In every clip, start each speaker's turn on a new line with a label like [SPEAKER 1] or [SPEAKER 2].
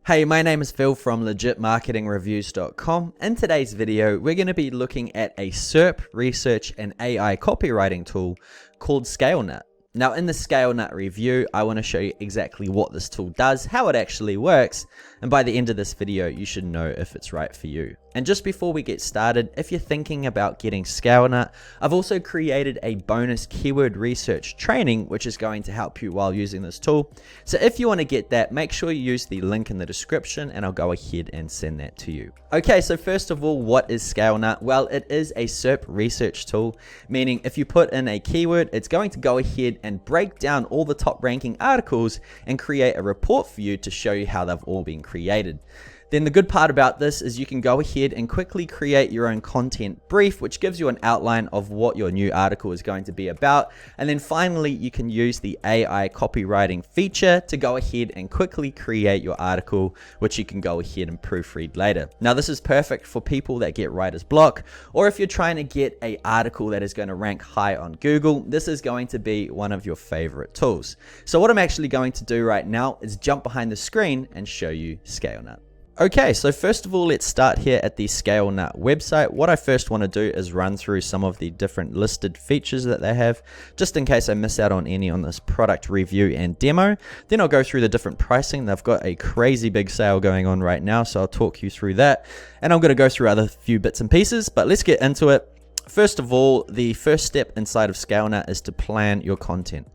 [SPEAKER 1] Hey, my name is Phil from legitmarketingreviews.com. In today's video, we're going to be looking at a SERP research and AI copywriting tool called Scalenut. Now, in the Scalenut review, I want to show you exactly what this tool does, how it actually works, and by the end of this video, you should know if it's right for you. And just before we get started, if you're thinking about getting Scalenut, I've also created a bonus keyword research training, which is going to help you while using this tool. So if you want to get that, make sure you use the link in the description and I'll go ahead and send that to you. Okay, so first of all, what is Scalenut? Well, it is a SERP research tool, meaning if you put in a keyword, it's going to go ahead and break down all the top ranking articles and create a report for you to show you how they've all been created. Then the good part about this is you can go ahead and quickly create your own content brief, which gives you an outline of what your new article is going to be about. And then finally, you can use the AI copywriting feature to go ahead and quickly create your article, which you can go ahead and proofread later. Now, this is perfect for people that get writer's block, or if you're trying to get an article that is going to rank high on Google, this is going to be one of your favorite tools. So what I'm actually going to do right now is jump behind the screen and show you Scalenut. Okay, so first of all, let's start here at the Scalenut website. What I first want to do is run through some of the different listed features that they have, just in case I miss out on any on this product review and demo. Then I'll go through the different pricing. They've got a crazy big sale going on right now, so I'll talk you through that. And I'm going to go through other few bits and pieces, but let's get into it. First of all, the first step inside of Scalenut is to plan your content.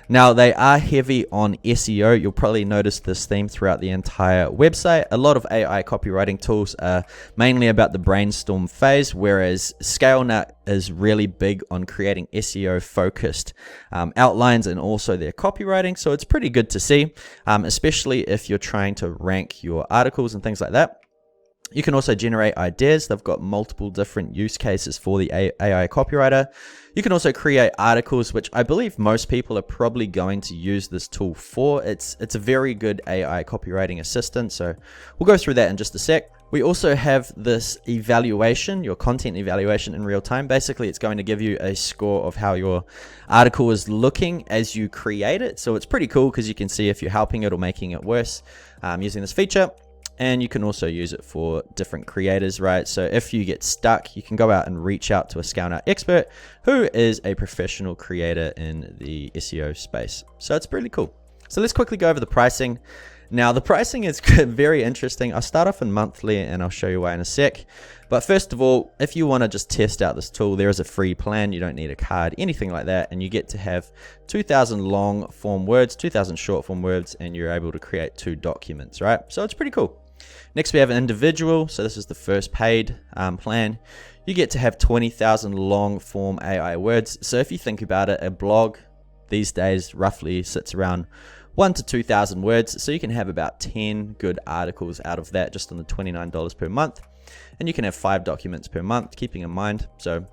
[SPEAKER 1] Now, they are heavy on SEO. You'll probably notice this theme throughout the entire website. A lot of AI copywriting tools are mainly about the brainstorm phase, whereas Scalenut is really big on creating SEO-focused outlines and also their copywriting. So it's pretty good to see, especially if you're trying to rank your articles and things like that. You can also generate ideas. They've got multiple different use cases for the AI copywriter. You can also create articles, which I believe most people are probably going to use this tool for. It's a very good AI copywriting assistant, so we'll go through that in just a sec. We also have this evaluation, your content evaluation in real time. Basically, it's going to give you a score of how your article is looking as you create it. So it's pretty cool because you can see if you're helping it or making it worse using this feature. And you can also use it for different creators, right? So if you get stuck, you can go out and reach out to a Scalenut expert who is a professional creator in the SEO space. So it's pretty cool. So let's quickly go over the pricing. Now, the pricing is very interesting. I'll start off in monthly and I'll show you why in a sec. But first of all, if you want to just test out this tool, there is a free plan. You don't need a card, anything like that. And you get to have 2,000 long form words, 2,000 short form words, and you're able to create 2 documents, right? So it's pretty cool. Next, we have an individual. So this is the first paid plan. You get to have 20,000 long form AI words. So if you think about it, a blog these days roughly sits around 1,000 to 2,000 words. So you can have about 10 good articles out of that just on the $29 per month. And you can have 5 documents per month, keeping in mind. So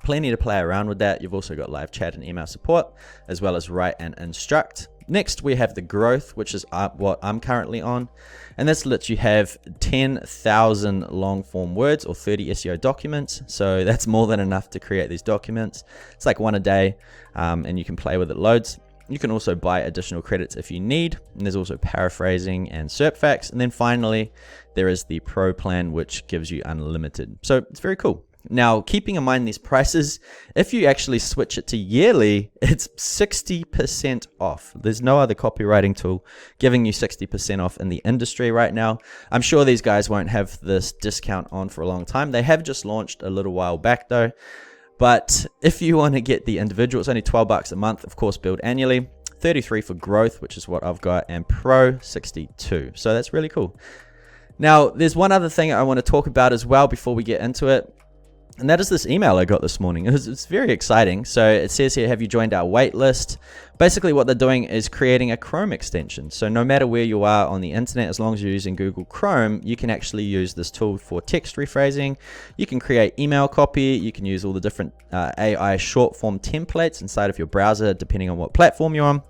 [SPEAKER 1] plenty to play around with that. You've also got live chat and email support, as well as write and instruct. Next, we have the growth, which is what I'm currently on. And this lets you have 10,000 long form words or 30 SEO documents. So that's more than enough to create these documents. It's like 1 a day, and you can play with it loads. You can also buy additional credits if you need. And there's also paraphrasing and SERP facts. And then finally, there is the Pro plan, which gives you unlimited. So it's very cool. Now, keeping in mind these prices, if you actually switch it to yearly, it's 60% off. There's no other copywriting tool giving you 60% off in the industry right now. I'm sure these guys won't have this discount on for a long time. They have just launched a little while back though. But if you want to get the individual, it's only $12 a month, of course, billed annually. 33 for growth, which is what I've got, and Pro 62. So that's really cool. Now, there's one other thing I want to talk about as well before we get into it. And that is this email I got this morning. It's very exciting. So it says here, have you joined our waitlist? Basically what they're doing is creating a Chrome extension. So no matter where you are on the internet, as long as you're using Google Chrome, you can actually use this tool for text rephrasing. You can create email copy. You can use all the different AI short form templates inside of your browser, depending on what platform you're on.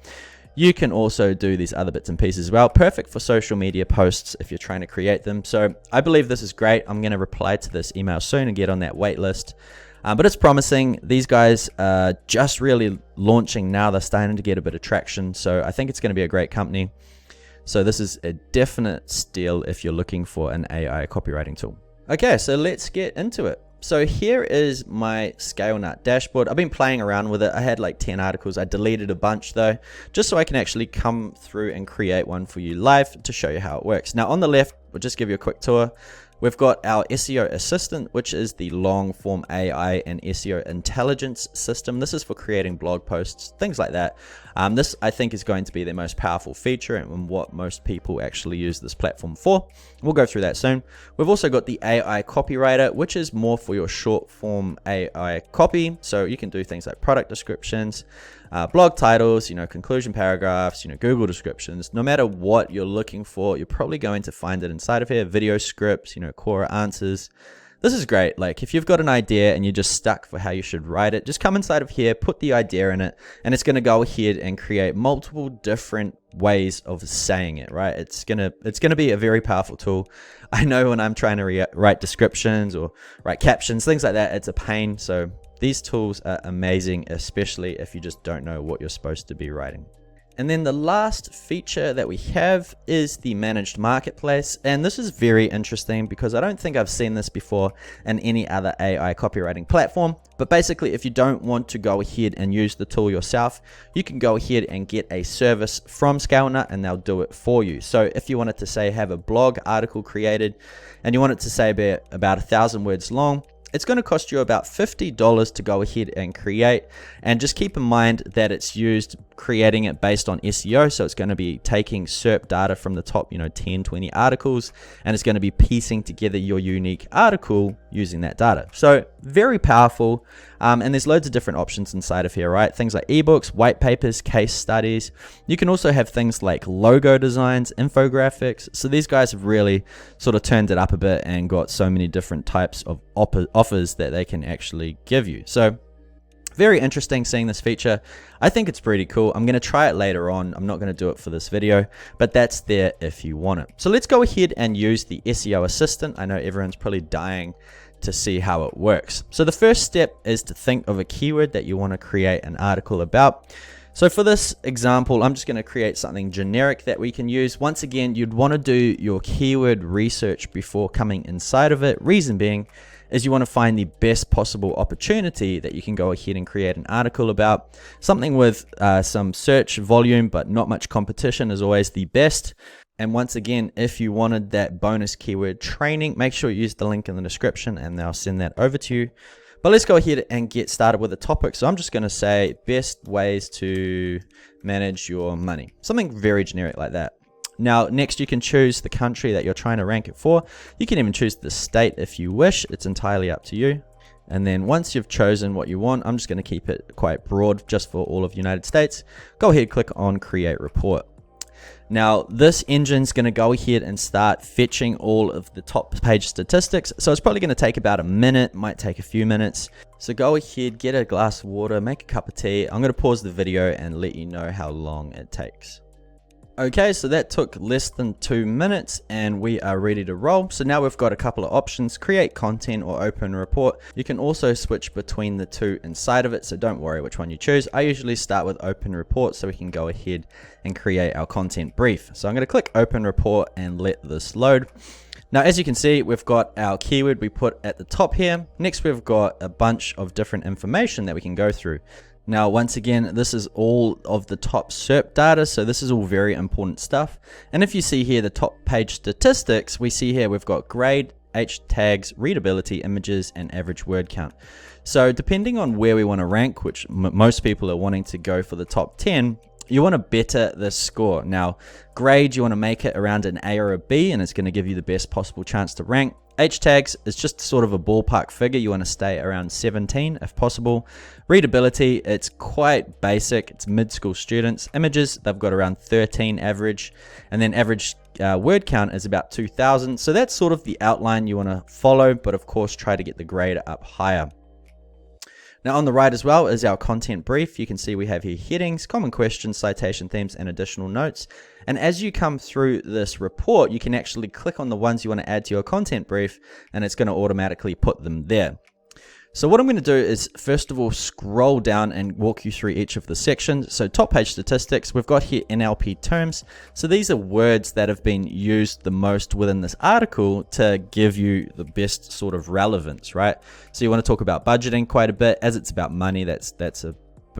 [SPEAKER 1] You can also do these other bits and pieces as well. Perfect for social media posts if you're trying to create them. So I believe this is great. I'm going to reply to this email soon and get on that wait list. But it's promising. These guys are just really launching now. They're starting to get a bit of traction. So I think it's going to be a great company. So this is a definite steal if you're looking for an AI copywriting tool. Okay, so let's get into it. So here is my Scalenut dashboard. I've been playing around with it. I had like 10 articles. I deleted a bunch though, just so I can actually come through and create one for you live to show you how it works. Now on the left, we'll just give you a quick tour. We've got our SEO Assistant, which is the LongForm AI and SEO intelligence system. This is for creating blog posts, things like that. This, I think, is going to be the most powerful feature and what most people actually use this platform for. We'll go through that soon. We've also got the AI Copywriter, which is more for your short form AI copy. So you can do things like product descriptions, blog titles, conclusion paragraphs, Google descriptions. No matter what you're looking for, you're probably going to find it inside of here. Video scripts, core answers. This is great. Like if you've got an idea and you're just stuck for how you should write it, just come inside of here, put the idea in it, and it's going to go ahead and create multiple different ways of saying it, right? It's gonna be a very powerful tool. I know when I'm trying to write descriptions or write captions, things like that, it's a pain. So these tools are amazing, especially if you just don't know what you're supposed to be writing. And then the last feature that we have is the managed marketplace. And this is very interesting because I don't think I've seen this before in any other AI copywriting platform. But basically, if you don't want to go ahead and use the tool yourself, you can go ahead and get a service from Scalenut and they'll do it for you. So if you wanted to say have a blog article created and you want it to say about 1,000 words long, it's going to cost you about $50 to go ahead and create. And just keep in mind that it's used creating it based on SEO. So it's going to be taking SERP data from the top, 10, 20 articles, and it's going to be piecing together your unique article using that data. So very powerful. And there's loads of different options inside of here, right? Things like ebooks, white papers, case studies. You can also have things like logo designs, infographics. So these guys have really sort of turned it up a bit and got so many different types of offers that they can actually give you. So very interesting seeing this feature. I think it's pretty cool. I'm going to try it later on. I'm not going to do it for this video, but that's there if you want it. So let's go ahead and use the SEO Assistant. I know everyone's probably dying to see how it works. So the first step is to think of a keyword that you want to create an article about. So for this example, I'm just going to create something generic that we can use. Once again, you'd want to do your keyword research before coming inside of it. Reason being is you want to find the best possible opportunity that you can go ahead and create an article about. Something with some search volume, but not much competition is always the best. And once again, if you wanted that bonus keyword training, make sure you use the link in the description and they'll send that over to you. But let's go ahead and get started with the topic. So I'm just going to say best ways to manage your money. Something very generic like that. Now, next you can choose the country that you're trying to rank it for. You can even choose the state if you wish. It's entirely up to you. And then once you've chosen what you want, I'm just going to keep it quite broad just for all of the United States. Go ahead, click on Create Report. Now, this engine's going to go ahead and start fetching all of the top page statistics. So it's probably going to take about a minute, might take a few minutes. So go ahead, get a glass of water, make a cup of tea. I'm going to pause the video and let you know how long it takes. Okay, so that took less than 2 minutes and we are ready to roll. So now we've got a couple of options, create content or open report. You can also switch between the two inside of it, so don't worry which one you choose. I usually start with open report so we can go ahead and create our content brief. So I'm going to click open report and let this load. Now, as you can see, we've got our keyword we put at the top here. Next, we've got a bunch of different information that we can go through. Now, once again, this is all of the top SERP data, so this is all very important stuff. And if you see here the top page statistics, we see here we've got grade, H tags, readability, images, and average word count. So depending on where we want to rank, which most people are wanting to go for the top 10, you want to better the score. Now, grade, you want to make it around an A or a B, and it's going to give you the best possible chance to rank. H tags is just sort of a ballpark figure. You want to stay around 17 if possible. Readability, it's quite basic. It's mid-school students. Images, they've got around 13 average. And then average word count is about 2,000. So that's sort of the outline you want to follow, but of course try to get the grade up higher. Now on the right as well is our content brief. You can see we have here headings, common questions, citation themes, and additional notes. And as you come through this report, you can actually click on the ones you want to add to your content brief, and it's going to automatically put them there. So what I'm going to do is first of all scroll down and walk you through each of the sections. So top page statistics, we've got here NLP terms. So these are words that have been used the most within this article to give you the best sort of relevance, right? So you want to talk about budgeting quite a bit, as it's about money. That's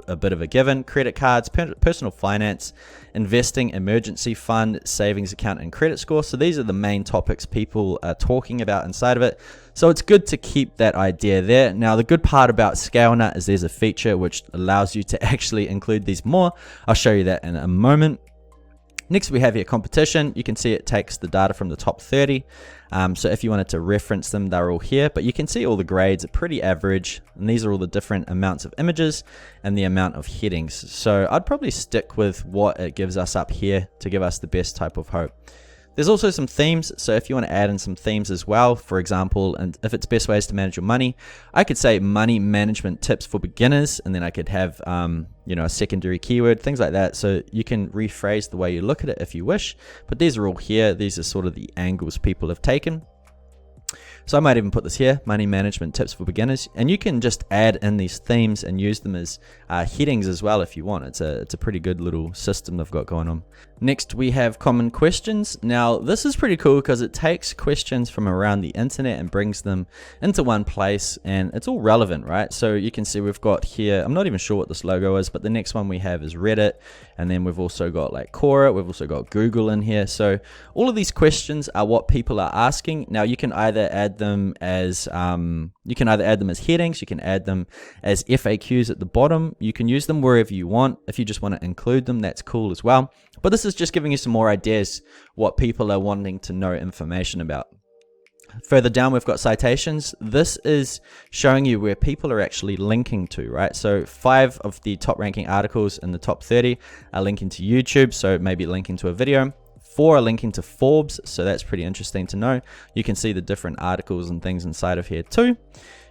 [SPEAKER 1] a bit of a given. Credit cards, personal finance, investing, emergency fund, savings account, and credit score. So these are the main topics people are talking about inside of it. So it's good to keep that idea there. Now, the good part about Scalenut is there's a feature which allows you to actually include these more. I'll show you that in a moment. Next, we have here competition. You can see it takes the data from the top 30. So if you wanted to reference them, they're all here, but you can see all the grades are pretty average. And these are all the different amounts of images and the amount of headings. So I'd probably stick with what it gives us up here to give us the best type of hope. There's also some themes. So if you want to add in some themes as well, for example, and if it's best ways to manage your money, I could say money management tips for beginners, and then I could have, a secondary keyword, things like that. So you can rephrase the way you look at it if you wish, but these are all here. These are sort of the angles people have taken. So I might even put this here, money management tips for beginners, and you can just add in these themes and use them as headings as well if you want. It's a pretty good little system they've got going on. Next, we have common questions. Now, this is pretty cool because it takes questions from around the internet and brings them into one place, and it's all relevant, right? So you can see we've got here, I'm not even sure what this logo is, but the next one we have is Reddit, and then we've also got like Quora, we've also got Google in here. So all of these questions are what people are asking. Now, you can either add them as headings, you can add them as FAQs at the bottom. You can use them wherever you want. If you just want to include them, that's cool as well. But this is just giving you some more ideas what people are wanting to know information about. Further down, we've got citations. This is showing you where people are actually linking to, right? So 5 of the top ranking articles in the top 30 are linking to YouTube, so maybe linking to a video. 4 are linking to Forbes, so that's pretty interesting to know. You can see the different articles and things inside of here too.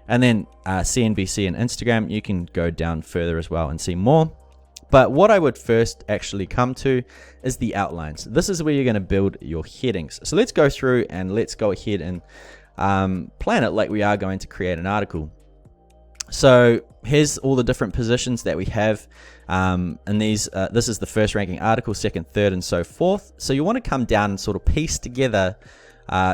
[SPEAKER 1] And then CNBC and Instagram, you can go down further as well and see more. But what I would first actually come to is the outlines. This is where you're going to build your headings. So let's go through and let's go ahead and plan it like we are going to create an article. So here's all the different positions that we have. And these, this is the first ranking article, second, third, and so forth. So you want to come down and sort of piece together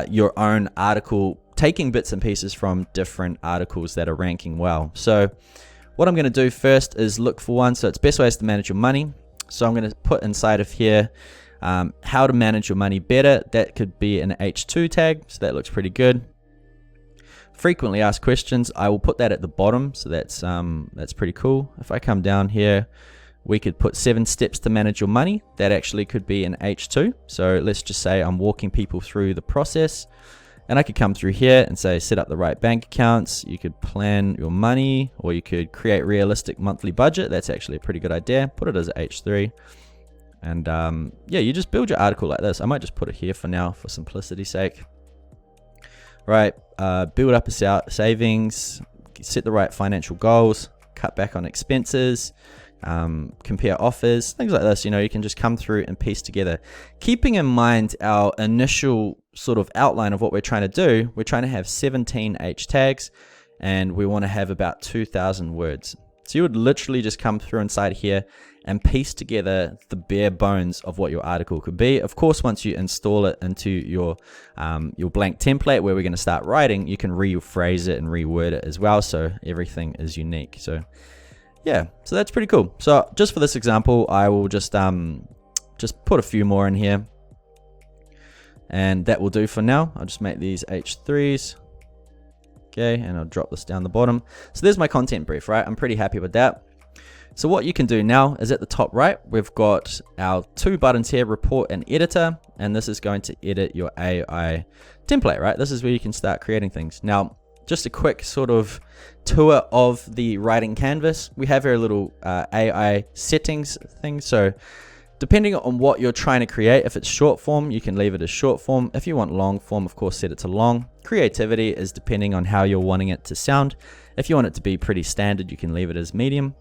[SPEAKER 1] your own article, taking bits and pieces from different articles that are ranking well. So what I'm going to do first is look for one. So it's best ways to manage your money. So I'm going to put inside of here how to manage your money better. That could be an H2 tag. So that looks pretty good. Frequently asked questions, I will put that at the bottom. So that's pretty cool. If I come down here, we could put 7 steps to manage your money. That actually could be an H2. So let's just say I'm walking people through the process. And I could come through here and say, set up the right bank accounts. You could plan your money, or you could create realistic monthly budget. That's actually a pretty good idea. Put it as H3. And yeah, you just build your article like this. I might just put it here for now for simplicity's sake. Right, build up a savings, set the right financial goals, cut back on expenses, compare offers, things like this. You can just come through and piece together. Keeping in mind our initial sort of outline of what we're trying to do, we're trying to have 17 H tags, and we want to have about 2,000 words. So you would literally just come through inside here and piece together the bare bones of what your article could be. Of course, once you install it into your blank template where we're going to start writing, you can rephrase it and reword it as well, so everything is unique. So yeah, so that's pretty cool. So just for this example, I will just put a few more in here, and that will do for now. I'll just make these H3s. Okay, and I'll drop this down the bottom. So there's my content brief, right? I'm pretty happy with that. So what you can do now is at the top right, we've got our 2 buttons here, report and editor, and this is going to edit your AI template, right? This is where you can start creating things. Now, just a quick sort of tour of the writing canvas. We have here a little AI settings thing. So depending on what you're trying to create, if it's short form, you can leave it as short form. If you want long form, of course, set it to long. Creativity is depending on how you're wanting it to sound. If you want it to be pretty standard, you can leave it as medium.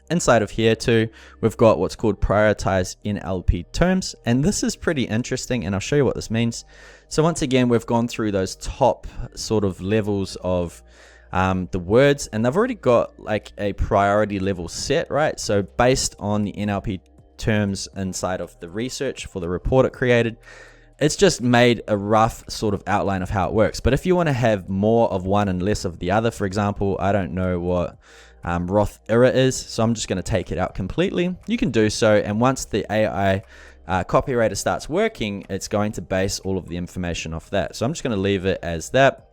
[SPEAKER 1] Inside of here too, we've got what's called prioritize NLP terms, and this is pretty interesting, and I'll show you what this means. So once again, we've gone through those top sort of levels of the words, and they've already got like a priority level set, right? So based on the NLP terms inside of the research for the report it created, it's just made a rough sort of outline of how it works. But if you want to have more of one and less of the other, for example, I don't know what Roth era is, so I'm just going to take it out completely. You can do so, and once the AI copywriter starts working, it's going to base all of the information off that. So I'm just going to leave it as that.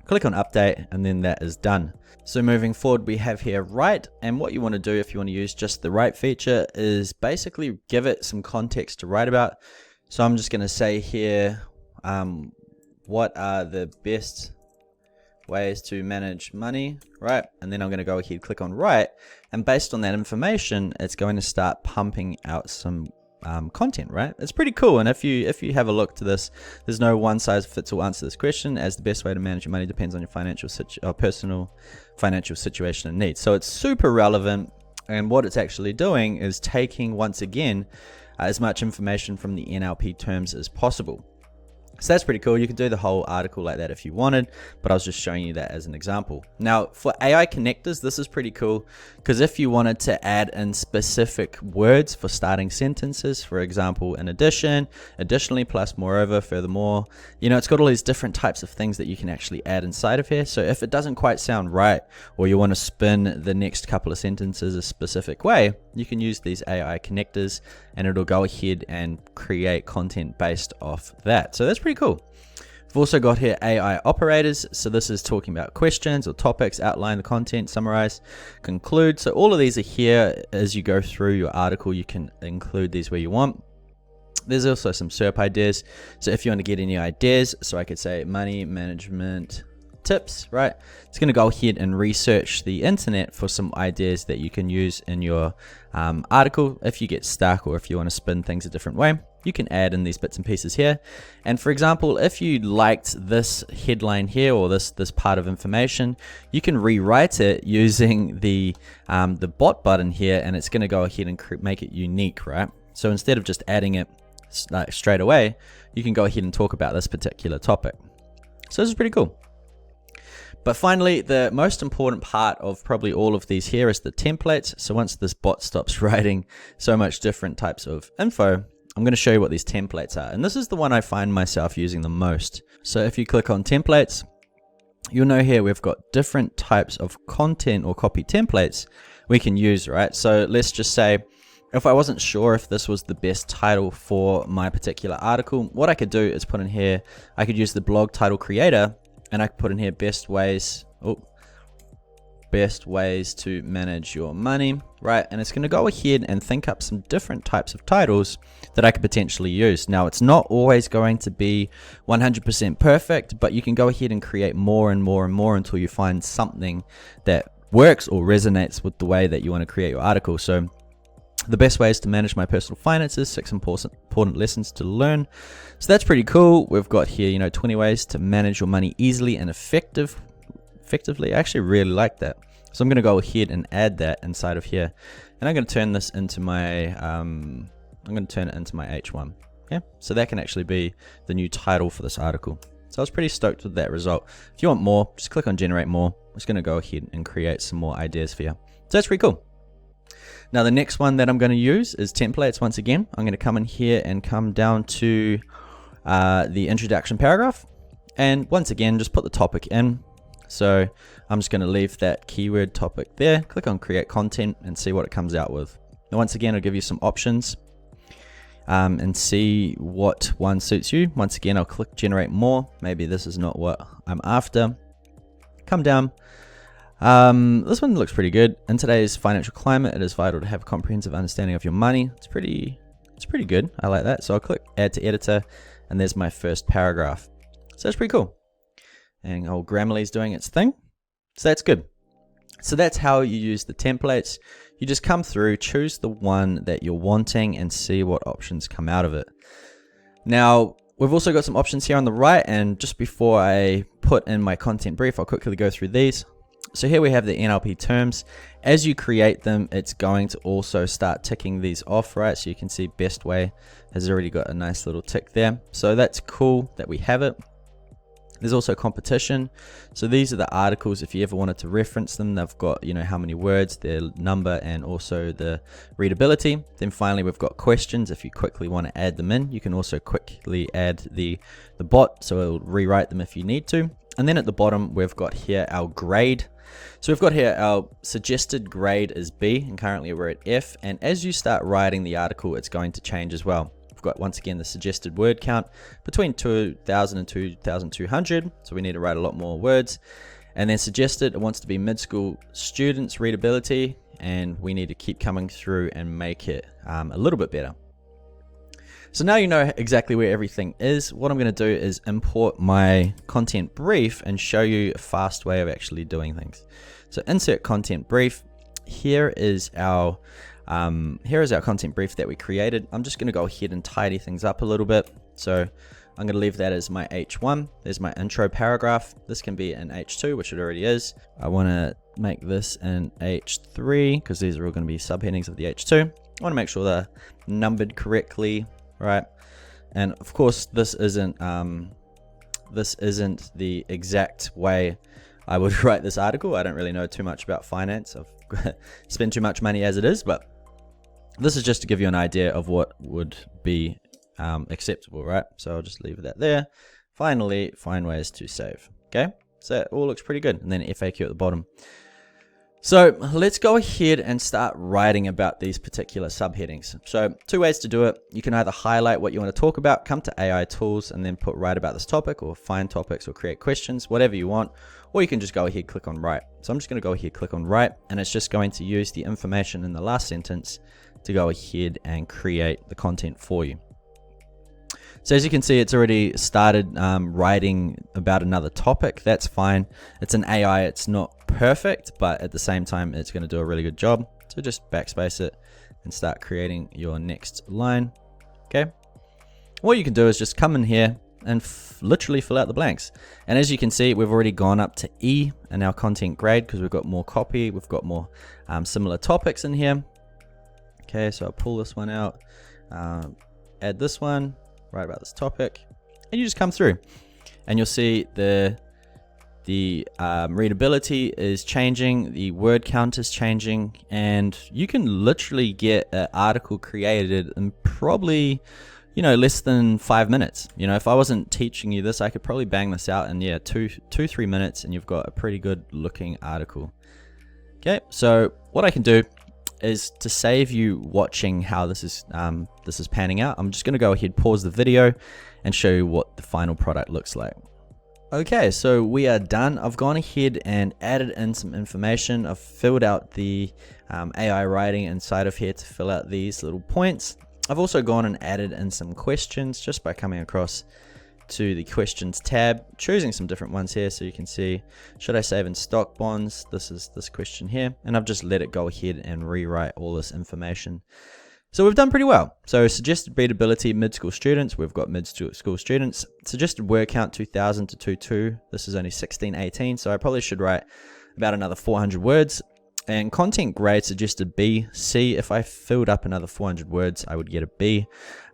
[SPEAKER 1] Click on update, and then that is done. So moving forward, we have here write, and what you want to do if you want to use just the write feature is basically give it some context to write about. So I'm just going to say here, what are the best ways to manage money, right? And then I'm going to go ahead, click on write, and based on that information, it's going to start pumping out some content, right? It's pretty cool. And if you have a look to this, there's no one size fits all answer to this question, as the best way to manage your money depends on your personal financial situation and needs. So it's super relevant, and what it's actually doing is taking, once again, as much information from the NLP terms as possible. So that's pretty cool. You could do the whole article like that if you wanted, but I was just showing you that as an example. Now for AI connectors, this is pretty cool, because if you wanted to add in specific words for starting sentences, for example, in addition, additionally, plus, moreover, furthermore, it's got all these different types of things that you can actually add inside of here. So if it doesn't quite sound right, or you want to spin the next couple of sentences a specific way, you can use these AI connectors, and it'll go ahead and create content based off that. So that's pretty cool. We've also got here AI operators. So this is talking about questions or topics, outline the content, summarize, conclude. So all of these are here as you go through your article. You can include these where you want. There's also some SERP ideas. So if you want to get any ideas, so I could say money management tips, right? It's going to go ahead and research the internet for some ideas that you can use in your article. If you get stuck, or if you want to spin things a different way, you can add in these bits and pieces here. And for example, if you liked this headline here, or this part of information, you can rewrite it using the bot button here, and it's going to go ahead and make it unique, right? So instead of just adding it straight away, you can go ahead and talk about this particular topic. So this is pretty cool. But finally, the most important part of probably all of these here is the templates. So once this bot stops writing so much different types of info, I'm going to show you what these templates are. And this is the one I find myself using the most. So if you click on templates, you'll know here we've got different types of content or copy templates we can use, right? So let's just say, if I wasn't sure if this was the best title for my particular article, what I could do is put in here, I could use the blog title creator, and I could put in here best ways to manage your money, right? And it's going to go ahead and think up some different types of titles that I could potentially use. Now, it's not always going to be 100% perfect, but you can go ahead and create more and more and more until you find something that works or resonates with the way that you want to create your article. So the best ways to manage my personal finances, 6 important lessons to learn. So that's pretty cool. We've got here, 20 ways to manage your money easily and effectively. I actually really like that. So I'm going to go ahead and add that inside of here. And I'm going to turn this into my, I'm going to turn it into my H1. Yeah. So that can actually be the new title for this article. So I was pretty stoked with that result. If you want more, just click on generate more. I'm just going to go ahead and create some more ideas for you. So that's pretty cool. Now the next one that I'm going to use is templates. Once again, I'm going to come in here and come down to the introduction paragraph. And once again, just put the topic in. So I'm just going to leave that keyword topic there. Click on create content and see what it comes out with. Now once again, I'll give you some options and see what one suits you. Once again, I'll click generate more. Maybe this is not what I'm after. Come down. This one looks pretty good. In today's financial climate, it is vital to have a comprehensive understanding of your money. It's pretty good. I like that. So I'll click add to editor, and there's my first paragraph. So that's pretty cool. And old Grammarly's doing its thing. So that's good. So that's how you use the templates. You just come through, choose the one that you're wanting, and see what options come out of it. Now, we've also got some options here on the right, and just before I put in my content brief, I'll quickly go through these. So here we have the NLP terms. As you create them, it's going to also start ticking these off, right? So you can see best way has already got a nice little tick there. So that's cool that we have it. There's also competition. So these are the articles, if you ever wanted to reference them, they've got, how many words, their number, and also the readability. Then finally, we've got questions. If you quickly want to add them in, you can also quickly add the bot, so it'll rewrite them if you need to. And then at the bottom, we've got here our grade. So we've got here our suggested grade is B, and currently we're at F. And as you start writing the article, it's going to change as well. We've got, once again, the suggested word count between 2,000 and 2,200. So we need to write a lot more words. And then suggested, it wants to be mid-school students readability. And we need to keep coming through and make it a little bit better. So now you know exactly where everything is. What I'm going to do is import my content brief and show you a fast way of actually doing things. So insert content brief. Here is our content brief that we created. I'm just going to go ahead and tidy things up a little bit. So I'm going to leave that as my H1. There's my intro paragraph. This can be an H2, which it already is. I want to make this an H3 because these are all going to be subheadings of the H2. I want to make sure they're numbered correctly, right? And of course, this isn't the exact way I would write this article. I don't really know too much about finance. I've spent too much money as it is, but this is just to give you an idea of what would be acceptable, right? So I'll just leave that there. Finally, find ways to save. Okay, so it all looks pretty good. And then FAQ at the bottom. So let's go ahead and start writing about these particular subheadings. So 2 ways to do it. You can either highlight what you want to talk about, come to AI tools, and then put write about this topic, or find topics, or create questions, whatever you want. Or you can just go ahead, click on write. So I'm just going to go ahead, click on write, and it's just going to use the information in the last sentence to go ahead and create the content for you. So as you can see, it's already started writing about another topic. That's fine. It's an AI. It's not perfect, but at the same time, it's going to do a really good job. So just backspace it and start creating your next line. Okay. What you can do is just come in here and literally fill out the blanks. And as you can see, we've already gone up to E in our content grade because we've got more copy. We've got more similar topics in here. Okay, so I'll pull this one out, add this one, write about this topic, and you just come through and you'll see the readability is changing, the word count is changing, and you can literally get an article created in probably, less than 5 minutes. If I wasn't teaching you this, I could probably bang this out in 2-3 minutes, and you've got a pretty good looking article. Okay, so what I can do is to save you watching how this is panning out. I'm just going to go ahead, pause the video, and show you what the final product looks like. Okay, so we are done. I've gone ahead and added in some information. I've filled out the AI writing inside of here to fill out these little points. I've also gone and added in some questions just by coming across to the questions tab, choosing some different ones here. So you can see, should I save in stock bonds? This is this question here, and I've just let it go ahead and rewrite all this information. So we've done pretty well. So suggested readability, mid-school students. We've got mid-school students. Suggested word count 2,000 to 22. This is only 1618, so I probably should write about another 400 words. And content grade suggested B, C. If I filled up another 400 words, I would get a B.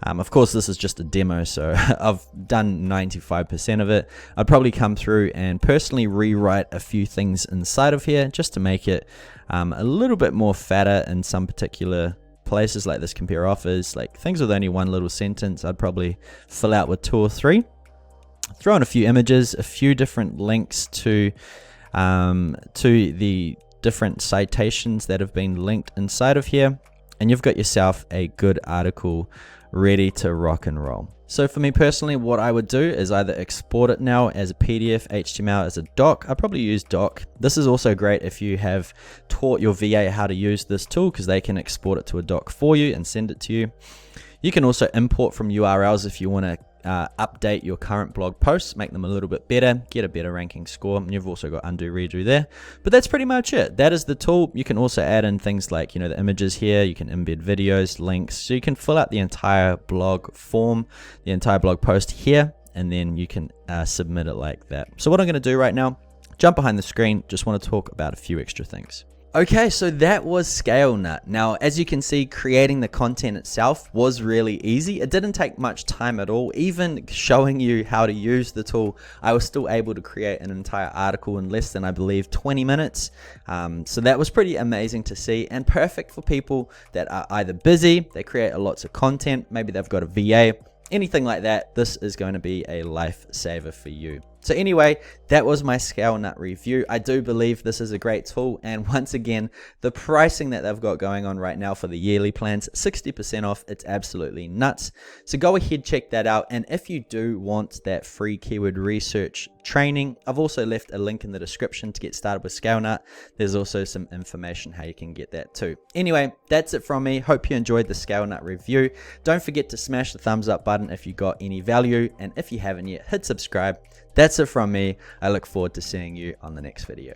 [SPEAKER 1] Of course, this is just a demo, so I've done 95% of it. I'd probably come through and personally rewrite a few things inside of here just to make it a little bit more fatter in some particular places, like this compare offers, like things with only one little sentence. I'd probably fill out with 2 or 3. Throw in a few images, a few different links to the different citations that have been linked inside of here, and you've got yourself a good article ready to rock and roll. So for me personally, what I would do is either export it now as a PDF, HTML, as a doc. I probably use doc. This is also great if you have taught your VA how to use this tool, because they can export it to a doc for you and send it to you. You can also import from URLs if you want to update your current blog posts, make them a little bit better, get a better ranking score. And you've also got undo, redo there. But that's pretty much it. That is the tool. You can also add in things like, the images here. You can embed videos, links. So you can fill out the entire blog form, the entire blog post here, and then you can submit it like that. So what I'm going to do right now, jump behind the screen, just want to talk about a few extra things. Okay, so that was Scalenut. Now, as you can see, creating the content itself was really easy. It didn't take much time at all. Even showing you how to use the tool, I was still able to create an entire article in less than, I believe, 20 minutes. So that was pretty amazing to see, and perfect for people that are either busy, they create lots of content, maybe they've got a VA, anything like that. This is going to be a lifesaver for you. So anyway, that was my Scalenut review. I do believe this is a great tool, and once again, the pricing that they've got going on right now for the yearly plans, 60% off. It's absolutely nuts. So go ahead, check that out. And if you do want that free keyword research training, I've also left a link in the description to get started with Scalenut. There's also some information how you can get that too. Anyway, that's it from me. Hope you enjoyed the Scalenut review. Don't forget to smash the thumbs up button if you got any value, and if you haven't yet, hit subscribe. That's it from me. I look forward to seeing you on the next video.